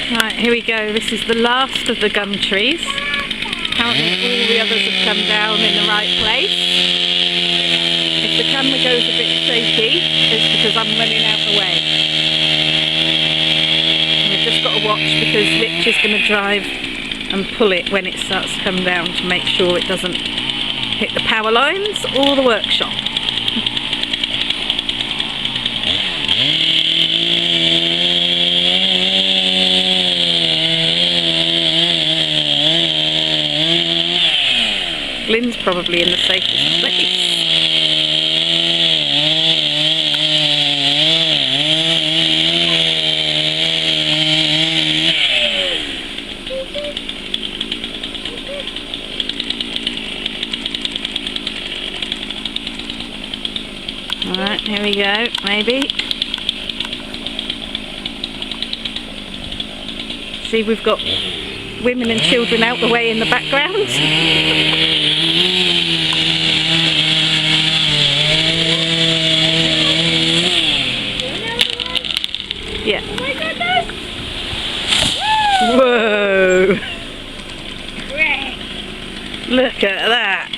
Right, here we go. This is the last of the gum trees. Apparently all the others have come down in the right place. If the camera goes a bit shaky, it's because I'm running out the way. And we've just got to watch because Rich is going to drive and pull it when it starts to come down to make sure it doesn't hit the power lines or the workshop. Lynn's probably in the safest place. Alright, here we go, maybe. See, we've got women and children out the way in the background. Yeah. Oh my goodness! Whoa! Look at that!